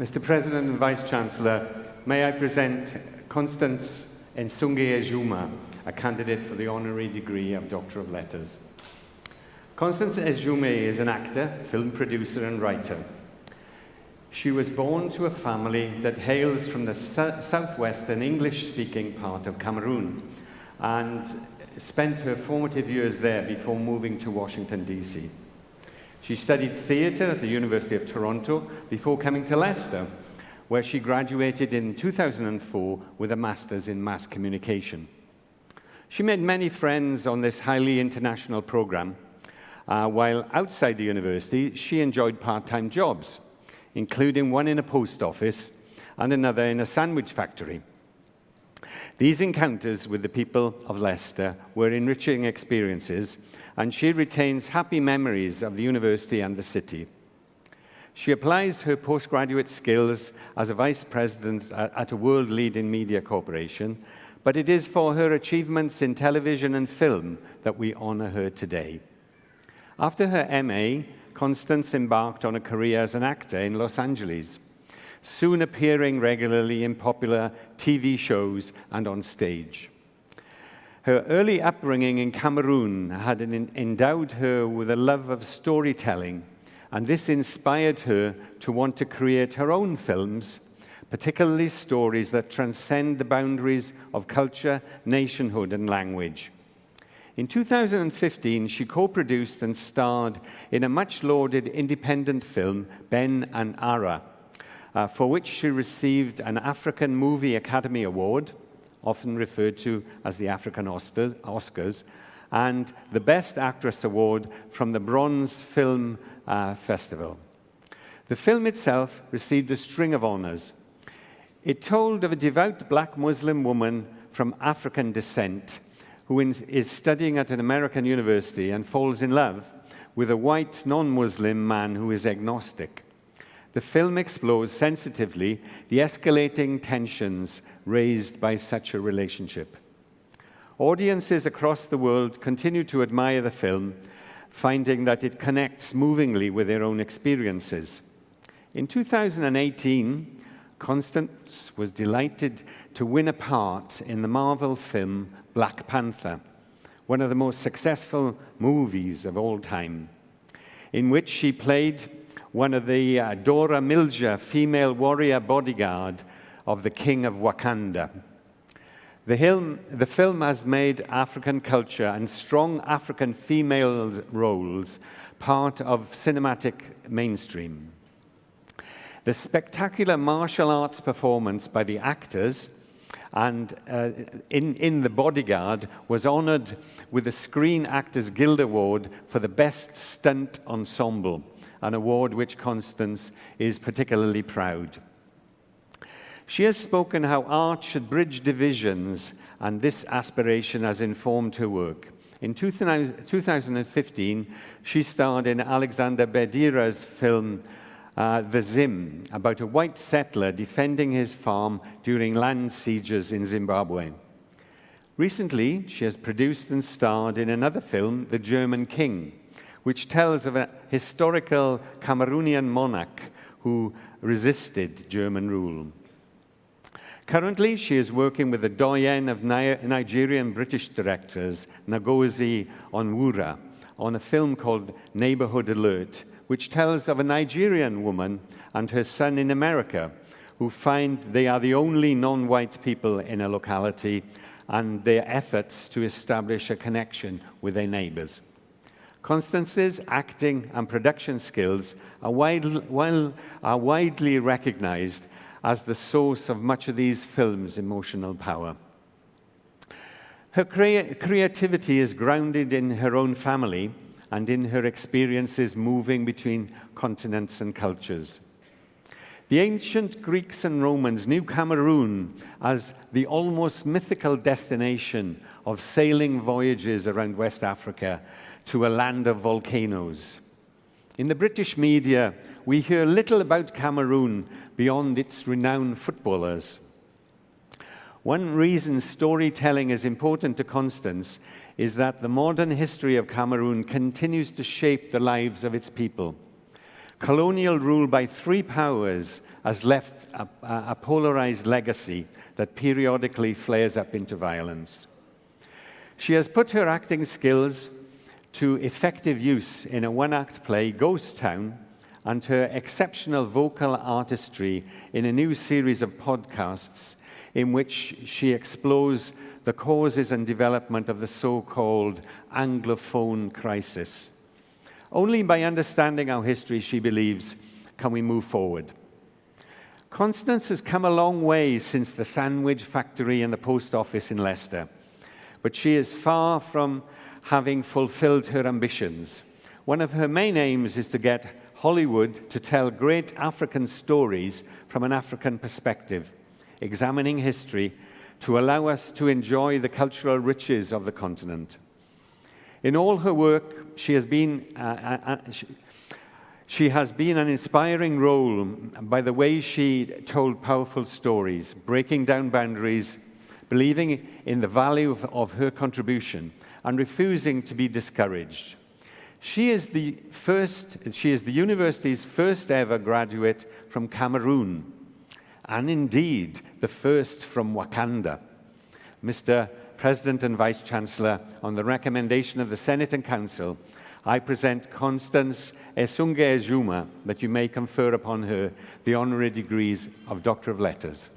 Mr. President and Vice-Chancellor, may I present Constance Ejuma, a candidate for the honorary degree of Doctor of Letters. Constance Ejuma is an actor, film producer and writer. She was born to a family that hails from the southwestern English-speaking part of Cameroon and spent her formative years there before moving to Washington, D.C. She studied theatre at the University of Toronto before coming to Leicester, where she graduated in 2004 with a master's in mass communication. She made many friends on this highly international program. While outside the university, she enjoyed part-time jobs, including one in a post office and another in a sandwich factory. These encounters with the people of Leicester were enriching experiences, and she retains happy memories of the university and the city. She applies her postgraduate skills as a vice president at a world-leading media corporation, but it is for her achievements in television and film that we honor her today. After her MA, Constance embarked on a career as an actor in Los Angeles, soon appearing regularly in popular TV shows and on stage. Her early upbringing in Cameroon had endowed her with a love of storytelling, and this inspired her to want to create her own films, particularly stories that transcend the boundaries of culture, nationhood, and language. In 2015, she co-produced and starred in a much-lauded independent film, Ben and Ara, for which she received an African Movie Academy Award, often referred to as the African Oscars, and the Best Actress Award from the Bronze Film Festival. The film itself received a string of honors. It told of a devout black Muslim woman from African descent who is studying at an American university and falls in love with a white non-Muslim man who is agnostic. The film explores sensitively the escalating tensions raised by such a relationship. Audiences across the world continue to admire the film, finding that it connects movingly with their own experiences. In 2018, Constance was delighted to win a part in the Marvel film Black Panther, one of the most successful movies of all time, in which she played one of the Dora Milaje female warrior bodyguard of the King of Wakanda. The film has made African culture and strong African female roles part of cinematic mainstream. The spectacular martial arts performance by the actors and in The Bodyguard was honored with the Screen Actors Guild Award for the Best Stunt Ensemble, an award which Constance is particularly proud. She has spoken how art should bridge divisions, and this aspiration has informed her work. In 2015, she starred in Alexander Bedira's film The Zim, about a white settler defending his farm during land sieges in Zimbabwe. Recently, she has produced and starred in another film, The German King, which tells of a historical Cameroonian monarch who resisted German rule. Currently, she is working with the doyen of Nigerian British directors, Ngozi Onwurah, on a film called Neighborhood Alert, which tells of a Nigerian woman and her son in America who find they are the only non-white people in a locality and their efforts to establish a connection with their neighbors. Constance's acting and production skills are widely recognized as the source of much of these films' emotional power. Her creativity is grounded in her own family and in her experiences moving between continents and cultures. The ancient Greeks and Romans knew Cameroon as the almost mythical destination of sailing voyages around West Africa to a land of volcanoes. In the British media, we hear little about Cameroon beyond its renowned footballers. One reason storytelling is important to Constance is that the modern history of Cameroon continues to shape the lives of its people. colonial rule by three powers has left a polarized legacy that periodically flares up into violence. She has put her acting skills to effective use in a one-act play, Ghost Town, and her exceptional vocal artistry in a new series of podcasts in which she explores the causes and development of the so-called Anglophone crisis. Only by understanding our history, she believes, can we move forward. Constance has come a long way since the sandwich factory and the post office in Leicester, but she is far from having fulfilled her ambitions. One of her main aims is to get Hollywood to tell great African stories from an African perspective, examining history to allow us to enjoy the cultural riches of the continent. In all her work, she has been an inspiring role by the way she told powerful stories, breaking down boundaries, believing in the value of her contribution, and refusing to be discouraged. She is the university's first ever graduate from Cameroon, and indeed the first from Wakanda. Mr. President and Vice Chancellor, on the recommendation of the Senate and Council, I present Constance Ejuma that you may confer upon her the honorary degrees of Doctor of Letters.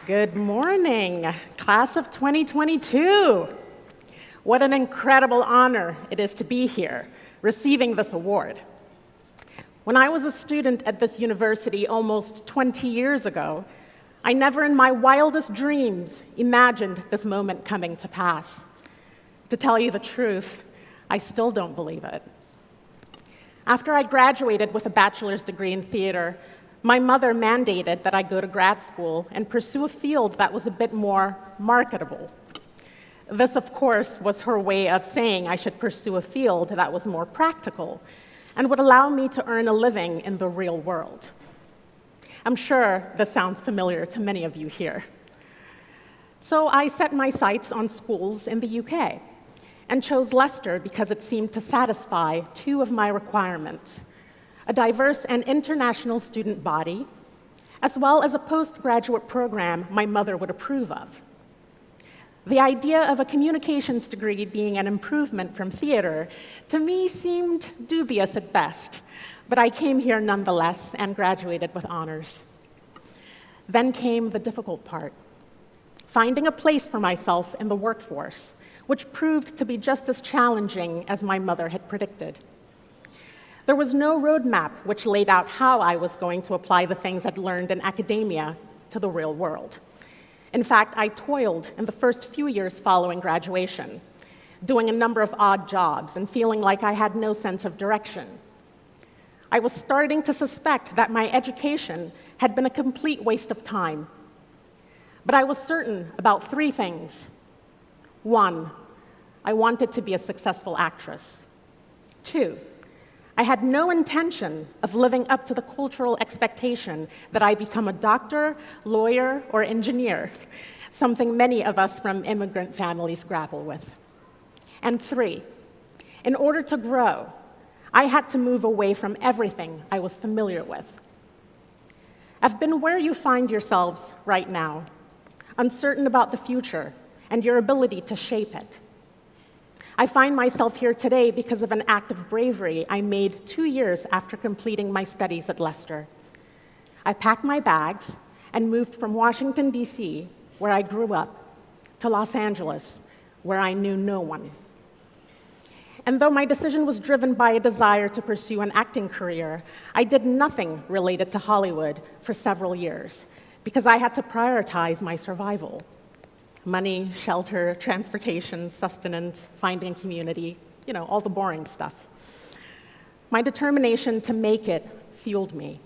Good morning, class of 2022. What an incredible honor it is to be here, receiving this award. When I was a student at this university almost 20 years ago, I never in my wildest dreams imagined this moment coming to pass. To tell you the truth, I still don't believe it. After I graduated with a bachelor's degree in theater, my mother mandated that I go to grad school and pursue a field that was a bit more marketable. This, of course, was her way of saying I should pursue a field that was more practical and would allow me to earn a living in the real world. I'm sure this sounds familiar to many of you here. So I set my sights on schools in the UK and chose Leicester because it seemed to satisfy two of my requirements: a diverse and international student body, as well as a postgraduate program my mother would approve of. The idea of a communications degree being an improvement from theater, to me, seemed dubious at best, but I came here nonetheless and graduated with honors. Then came the difficult part, finding a place for myself in the workforce, which proved to be just as challenging as my mother had predicted. There was no roadmap which laid out how I was going to apply the things I'd learned in academia to the real world. In fact, I toiled in the first few years following graduation, doing a number of odd jobs and feeling like I had no sense of direction. I was starting to suspect that my education had been a complete waste of time. But I was certain about three things. One, I wanted to be a successful actress. Two, I had no intention of living up to the cultural expectation that I become a doctor, lawyer, or engineer, something many of us from immigrant families grapple with. And three, in order to grow, I had to move away from everything I was familiar with. I've been where you find yourselves right now, uncertain about the future and your ability to shape it. I find myself here today because of an act of bravery I made 2 years after completing my studies at Leicester. I packed my bags and moved from Washington, D.C., where I grew up, to Los Angeles, where I knew no one. And though my decision was driven by a desire to pursue an acting career, I did nothing related to Hollywood for several years because I had to prioritize my survival. Money, shelter, transportation, sustenance, finding community, all the boring stuff. My determination to make it fueled me,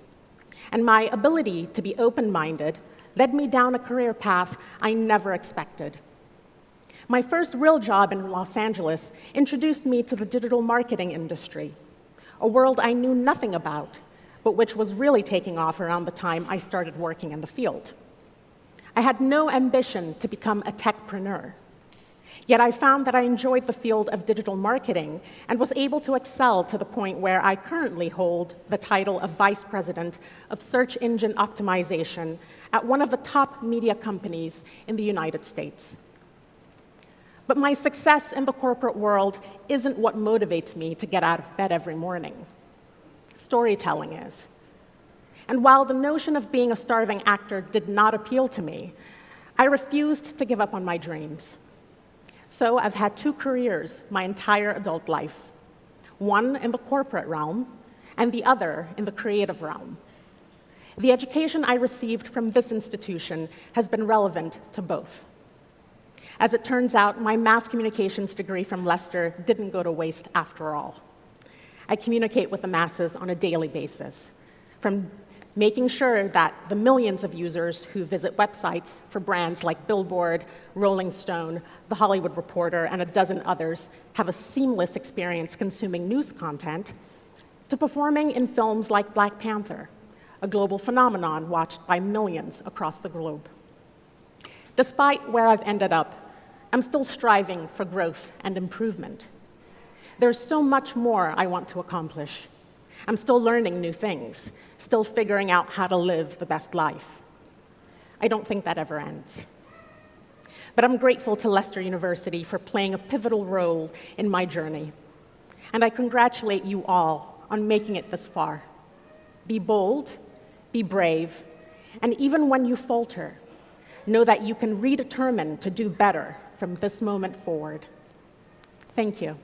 and my ability to be open-minded led me down a career path I never expected. My first real job in Los Angeles introduced me to the digital marketing industry, a world I knew nothing about, but which was really taking off around the time I started working in the field. I had no ambition to become a techpreneur. Yet I found that I enjoyed the field of digital marketing and was able to excel to the point where I currently hold the title of Vice President of Search Engine Optimization at one of the top media companies in the United States. But my success in the corporate world isn't what motivates me to get out of bed every morning. Storytelling is. And while the notion of being a starving actor did not appeal to me, I refused to give up on my dreams. So I've had two careers my entire adult life, one in the corporate realm and the other in the creative realm. The education I received from this institution has been relevant to both. As it turns out, my mass communications degree from Leicester didn't go to waste after all. I communicate with the masses on a daily basis, from making sure that the millions of users who visit websites for brands like Billboard, Rolling Stone, The Hollywood Reporter, and a dozen others have a seamless experience consuming news content, to performing in films like Black Panther, a global phenomenon watched by millions across the globe. Despite where I've ended up, I'm still striving for growth and improvement. There's so much more I want to accomplish. I'm still learning new things, still figuring out how to live the best life. I don't think that ever ends. But I'm grateful to Leicester University for playing a pivotal role in my journey. And I congratulate you all on making it this far. Be bold, be brave, and even when you falter, know that you can redetermine to do better from this moment forward. Thank you.